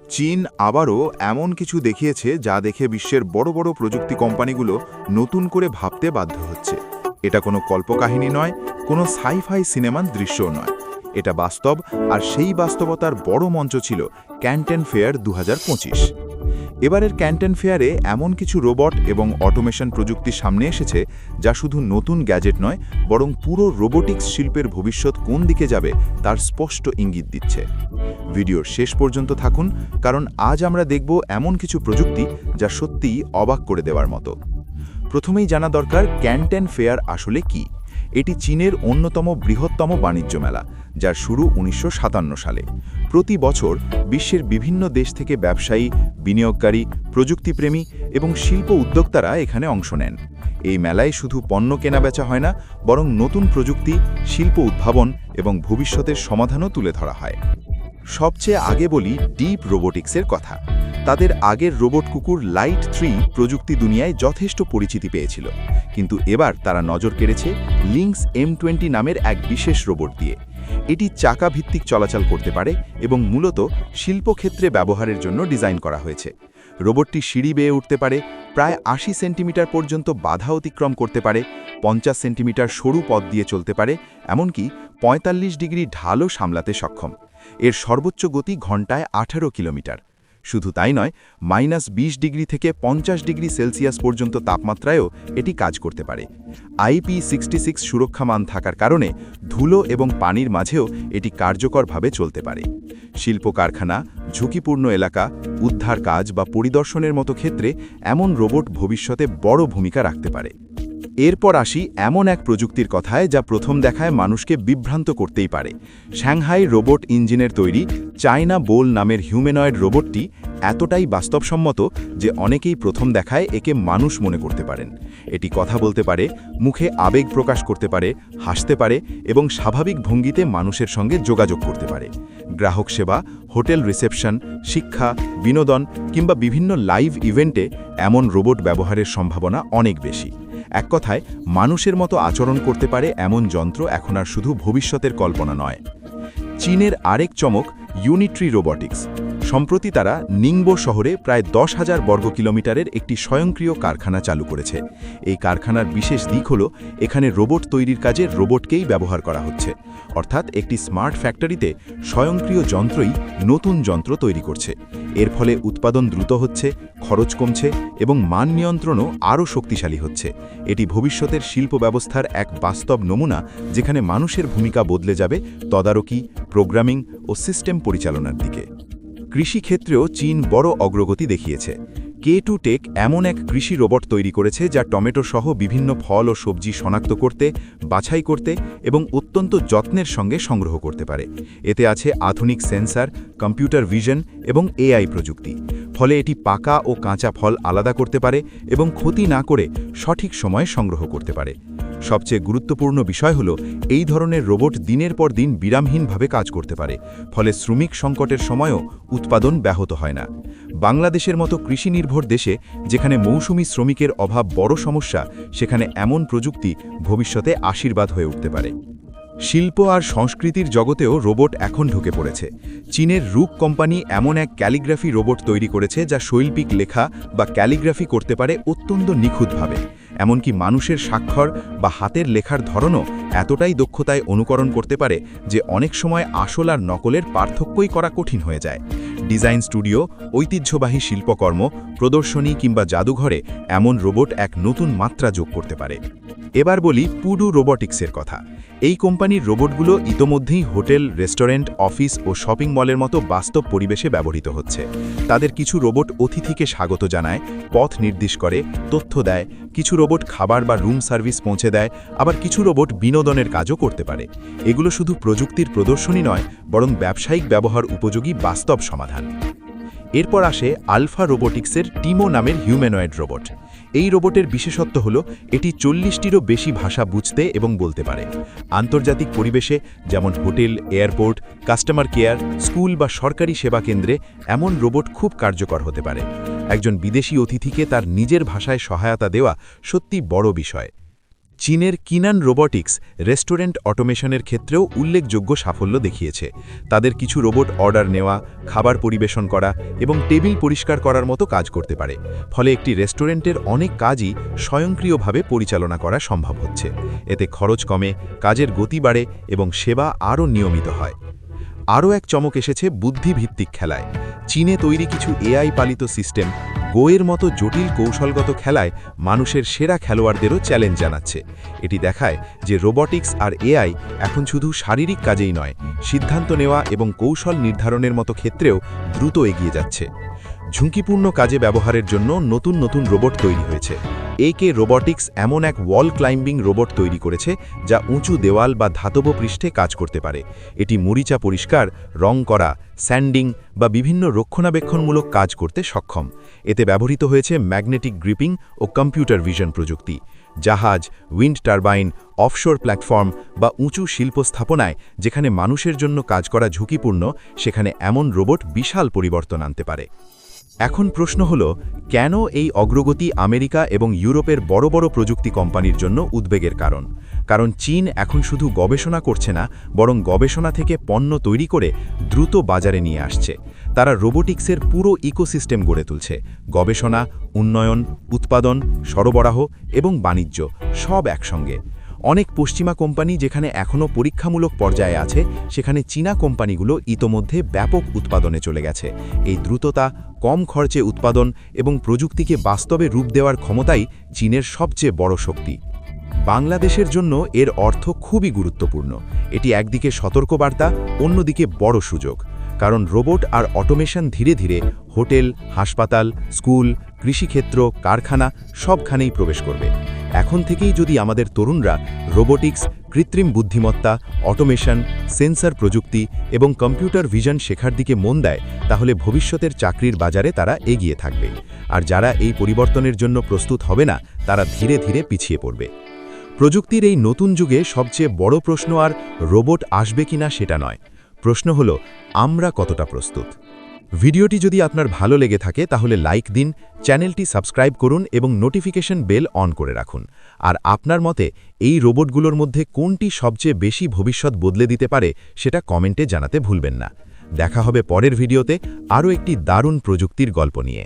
চীন আবারও এমন কিছু দেখিয়েছে যা দেখে বিশ্বের বড় বড় প্রযুক্তি কোম্পানিগুলো নতুন করে ভাবতে বাধ্য হচ্ছে। এটা কোনো কল্পকাহিনী নয়, কোনো সাই-ফাই সিনেমার দৃশ্যও নয়। এটা বাস্তব, আর সেই বাস্তবতার বড় মঞ্চ ছিল ক্যান্টন ফেয়ার 2025। এবারের ক্যান্টন ফেয়ারে এমন কিছু রোবট এবং অটোমেশন প্রযুক্তি সামনে এসেছে যা শুধু নতুন গ্যাজেট নয়, বরং পুরো রোবোটিক্স শিল্পের ভবিষ্যৎ কোন দিকে যাবে তার স্পষ্ট ইঙ্গিত দিচ্ছে। ভিডিওর শেষ পর্যন্ত থাকুন, কারণ আজ আমরা দেখব এমন কিছু প্রযুক্তি যা সত্যিই অবাক করে দেওয়ার মতো। প্রথমেই জানা দরকার ক্যান্টন ফেয়ার আসলে কি। এটি চীনের অন্যতম বৃহত্তম বাণিজ্য মেলা, যার শুরু 1957 সালে। প্রতি বছর বিশ্বের বিভিন্ন দেশ থেকে ব্যবসায়ী, বিনিয়োগকারী, প্রযুক্তিপ্রেমী এবং শিল্প উদ্যোক্তারা এখানে অংশ নেন। এই মেলায় শুধু পণ্য কেনাবেচা হয় না, বরং নতুন প্রযুক্তি, শিল্প উদ্ভাবন এবং ভবিষ্যতের সমাধানও তুলে ধরা হয়। সবচেয়ে আগে বলি ডিপ রোবোটিক্সের কথা। তাদের আগের রোবট কুকুর লাইট 3 প্রযুক্তি দুনিয়ায় যথেষ্ট পরিচিতি পেয়েছিল, কিন্তু এবার তারা নজর কেড়েছে লিংস M20 নামের এক বিশেষ রোবট দিয়ে। এটি চাকা ভিত্তিক চলাচল করতে পারে এবং মূলত শিল্পক্ষেত্রে ব্যবহারের জন্য ডিজাইন করা হয়েছে। রোবটটি সিঁড়ি বেয়ে উঠতে পারে, প্রায় 80 সেন্টিমিটার পর্যন্ত বাধা অতিক্রম করতে পারে, 50 সেন্টিমিটার সরু পথ দিয়ে চলতে পারে, এমনকি 45 ডিগ্রি ঢালও সামলাতে সক্ষম। এর সর্বোচ্চ গতি ঘন্টায় 18 কিলোমিটার। শুধু তাই নয়, -20 ডিগ্রি থেকে 50 ডিগ্রি সেলসিয়াস পর্যন্ত তাপমাত্রায়ও এটি কাজ করতে পারে। IP66 সুরক্ষা মান থাকার কারণে ধুলো এবং পানির মাঝেও এটি কার্যকরভাবে চলতে পারে। শিল্প কারখানা, ঝুঁকিপূর্ণ এলাকা, উদ্ধার কাজ বা পরিদর্শনের মতো ক্ষেত্রে এমন রোবট ভবিষ্যতে বড় ভূমিকা রাখতে পারে। এরপর আসি এমন এক প্রযুক্তির কথায় যা প্রথম দেখায় মানুষকে বিভ্রান্ত করতেই পারে। সাংহাই রোবট ইঞ্জিনের তৈরি চায়না বোল নামের হিউম্যানয়েড রোবটটি এতটাই বাস্তবসম্মত যে অনেকেই প্রথম দেখায় একে মানুষ মনে করতে পারেন। এটি কথা বলতে পারে, মুখে আবেগ প্রকাশ করতে পারে, হাসতে পারে এবং স্বাভাবিক ভঙ্গিতে মানুষের সঙ্গে যোগাযোগ করতে পারে। গ্রাহক সেবা, হোটেল রিসেপশন, শিক্ষা, বিনোদন কিংবা বিভিন্ন লাইভ ইভেন্টে এমন রোবট ব্যবহারের সম্ভাবনা অনেক বেশি। এক কথায়, মানুষের মতো আচরণ করতে পারে এমন যন্ত্র এখন আর শুধু ভবিষ্যতের কল্পনা নয়। চীনের আরেক চমক ইউনিট্রি রোবোটিক্স। সম্প্রতি তারা নিংবো শহরে প্রায় 10,000 বর্গ কিলোমিটারের একটি স্বয়ংক্রিয় কারখানা চালু করেছে। এই কারখানার বিশেষ দিক হল এখানে রোবট তৈরির কাজে রোবটকেই ব্যবহার করা হচ্ছে। অর্থাৎ একটি স্মার্ট ফ্যাক্টরিতে স্বয়ংক্রিয় যন্ত্রই নতুন যন্ত্র তৈরি করছে। এর ফলে উৎপাদন দ্রুত হচ্ছে, খরচ কমছে এবং মান নিয়ন্ত্রণও আরও শক্তিশালী হচ্ছে। এটি ভবিষ্যতের শিল্প ব্যবস্থার এক বাস্তব নমুনা, যেখানে মানুষের ভূমিকা বদলে যাবে তদারকি, প্রোগ্রামিং ও সিস্টেম পরিচালনার দিকে। কৃষিক্ষেত্রেও চীন বড় অগ্রগতি দেখিয়েছে। K2 টেক এমন এক কৃষি রোবট তৈরি করেছে যা টমেটো সহ বিভিন্ন ফল ও সবজি শনাক্ত করতে, বাছাই করতে এবং অত্যন্ত যত্নের সঙ্গে সংগ্রহ করতে পারে। এতে আছে আধুনিক সেন্সর, কম্পিউটার ভিশন এবং AI প্রযুক্তি। ফলে এটি পাকা ও কাঁচা ফল আলাদা করতে পারে এবং ক্ষতি না করে সঠিক সময়ে সংগ্রহ করতে পারে। সবচেয়ে গুরুত্বপূর্ণ বিষয় হল এই ধরনের রোবট দিনের পর দিন বিরামহীনভাবে কাজ করতে পারে, ফলে শ্রমিক সংকটের সময়ও উৎপাদন ব্যাহত হয় না। বাংলাদেশের মতো কৃষি নির্ভর দেশে, যেখানে মৌসুমি শ্রমিকের অভাব বড় সমস্যা, সেখানে এমন প্রযুক্তি ভবিষ্যতে আশীর্বাদ হয়ে উঠতে পারে। শিল্প আর সংস্কৃতির জগতেও রোবট এখন ঢুকে পড়েছে। চীনের রুক কোম্পানি এমন এক ক্যালিগ্রাফি রোবট তৈরি করেছে যা শৈল্পিক লেখা বা ক্যালিগ্রাফি করতে পারে অত্যন্ত নিখুঁতভাবে। এমনকি মানুষের স্বাক্ষর বা হাতের লেখার ধরনও এতটাই দক্ষতায় অনুকরণ করতে পারে যে অনেক সময় আসল আর নকলের পার্থক্যই করা কঠিন হয়ে যায়। ডিজাইন স্টুডিও, ঐতিহ্যবাহী শিল্পকর্ম, প্রদর্শনী কিংবা জাদুঘরে এমন রোবট এক নতুন মাত্রা যোগ করতে পারে। এবার বলি পুডু রোবোটিক্সের কথা। এই কোম্পানির রোবটগুলো ইতোমধ্যেই হোটেল, রেস্টুরেন্ট, অফিস ও শপিং মলের মতো বাস্তব পরিবেশে ব্যবহৃত হচ্ছে। তাদের কিছু রোবট অতিথিকে স্বাগত জানায়, পথ নির্দেশ করে, তথ্য দেয়। কিছু রোবট খাবার বা রুম সার্ভিস পৌঁছে দেয়, আবার কিছু রোবট বিনোদনের কাজও করতে পারে। এগুলো শুধু প্রযুক্তির প্রদর্শনী নয়, বরং ব্যবসায়িক ব্যবহার উপযোগী বাস্তব সমাধান। এরপর আসে আলফা রোবোটিক্সের টিমো নামের হিউম্যানয়েড রোবট। এই রোবটের বিশেষত্ব হল এটি 40টিরও বেশি ভাষা বুঝতে এবং বলতে পারে। আন্তর্জাতিক পরিবেশে, যেমন hotel, airport, customer care, school বা সরকারি সেবা কেন্দ্রে এমন রোবট খুব কার্যকর হতে পারে। একজন বিদেশি অতিথিকে তার নিজের ভাষায় সহায়তা দেওয়া সত্যি বড় বিষয়। চীনের কিনান রোবটিক্স রেস্টুরেন্ট অটোমেশনের ক্ষেত্রেও উল্লেখযোগ্য সাফল্য দেখিয়েছে। তাদের কিছু রোবট অর্ডার নেওয়া, খাবার পরিবেশন করা এবং টেবিল পরিষ্কার করার মতো কাজ করতে পারে। ফলে একটি রেস্টুরেন্টের অনেক কাজই স্বয়ংক্রিয়ভাবে পরিচালনা করা সম্ভব হচ্ছে। এতে খরচ কমে, কাজের গতি বাড়ে এবং সেবা আরও নিয়মিত হয়। আরও এক চমক এসেছে বুদ্ধিভিত্তিক খেলায়। চীনে তৈরি কিছু এআই পালিত সিস্টেম গোয়ের মতো জটিল কৌশলগত খেলায় মানুষের সেরা খেলোয়াড়দেরও চ্যালেঞ্জ জানাচ্ছে। এটি দেখায় যে রোবটিক্স আর এআই এখন শুধু শারীরিক কাজেই নয়, সিদ্ধান্ত নেওয়া এবং কৌশল নির্ধারণের মতো ক্ষেত্রেও দ্রুত এগিয়ে যাচ্ছে। ঝুঁকিপূর্ণ কাজে ব্যবহারের জন্য নতুন নতুন রোবট তৈরি হয়েছে। একে রোবটিক্স এমন এক ওয়াল ক্লাইম্বিং রোবট তৈরি করেছে যা উঁচু দেওয়াল বা ধাতব পৃষ্ঠে কাজ করতে পারে। এটি মরিচা পরিষ্কার, রং করা, স্যান্ডিং বা বিভিন্ন রক্ষণাবেক্ষণমূলক কাজ করতে সক্ষম। এতে ব্যবহৃত হয়েছে ম্যাগনেটিক গ্রিপিং ও কম্পিউটার ভিশন প্রযুক্তি। জাহাজ, উইন্ড টারবাইন, অফশোর প্ল্যাটফর্ম বা উঁচু শিল্প স্থাপনায় যেখানে মানুষের জন্য কাজ করা ঝুঁকিপূর্ণ, সেখানে এমন রোবট বিশাল পরিবর্তন আনতে পারে। এখন প্রশ্ন হল, কেন এই অগ্রগতি আমেরিকা এবং ইউরোপের বড় বড় প্রযুক্তি কোম্পানির জন্য উদ্বেগের কারণ? কারণ চীন এখন শুধু গবেষণা করছে না, বরং গবেষণা থেকে পণ্য তৈরি করে দ্রুত বাজারে নিয়ে আসছে। তারা রোবোটিক্সের পুরো ইকোসিস্টেম গড়ে তুলছে। গবেষণা, উন্নয়ন, উৎপাদন, সরবরাহ এবং বাণিজ্য সব একসঙ্গে। অনেক পশ্চিমা কোম্পানি যেখানে এখনও পরীক্ষামূলক পর্যায়ে আছে, সেখানে চীনা কোম্পানিগুলো ইতোমধ্যে ব্যাপক উৎপাদনে চলে গেছে। এই দ্রুততা, কম খরচে উৎপাদন এবং প্রযুক্তিকে বাস্তবে রূপ দেওয়ার ক্ষমতাই চীনের সবচেয়ে বড় শক্তি। বাংলাদেশের জন্য এর অর্থ খুবই গুরুত্বপূর্ণ। এটি একদিকে সতর্কবার্তা, অন্যদিকে বড় সুযোগ। কারণ রোবট আর অটোমেশন ধীরে ধীরে হোটেল, হাসপাতাল, স্কুল, কৃষিক্ষেত্র, কারখানা সবখানেই প্রবেশ করবে। এখন থেকেই যদি আমাদের তরুণরা রোবোটিক্স, কৃত্রিম বুদ্ধিমত্তা, অটোমেশন, সেন্সর প্রযুক্তি এবং কম্পিউটার ভিশন শেখার দিকে মন দেয়, তাহলে ভবিষ্যতের চাকরির বাজারে তারা এগিয়ে থাকবে। আর যারা এই পরিবর্তনের জন্য প্রস্তুত হবে না, তারা ধীরে ধীরে পিছিয়ে পড়বে। প্রযুক্তির এই নতুন যুগে সবচেয়ে বড় প্রশ্ন আর রোবট আসবে কিনা সেটা নয়, প্রশ্ন হলো আমরা কতটা প্রস্তুত। ভিডিওটি যদি আপনার ভালো লেগে থাকে তাহলে লাইক দিন, চ্যানেলটি সাবস্ক্রাইব করুন এবং নোটিফিকেশন বেল অন করে রাখুন। আর আপনার মতে এই রোবটগুলোর মধ্যে কোনটি সবচেয়ে বেশি ভবিষ্যৎ বদলে দিতে পারে সেটা কমেন্টে জানাতে ভুলবেন না। দেখা হবে পরের ভিডিওতে আরও একটি দারুণ প্রযুক্তির গল্প নিয়ে।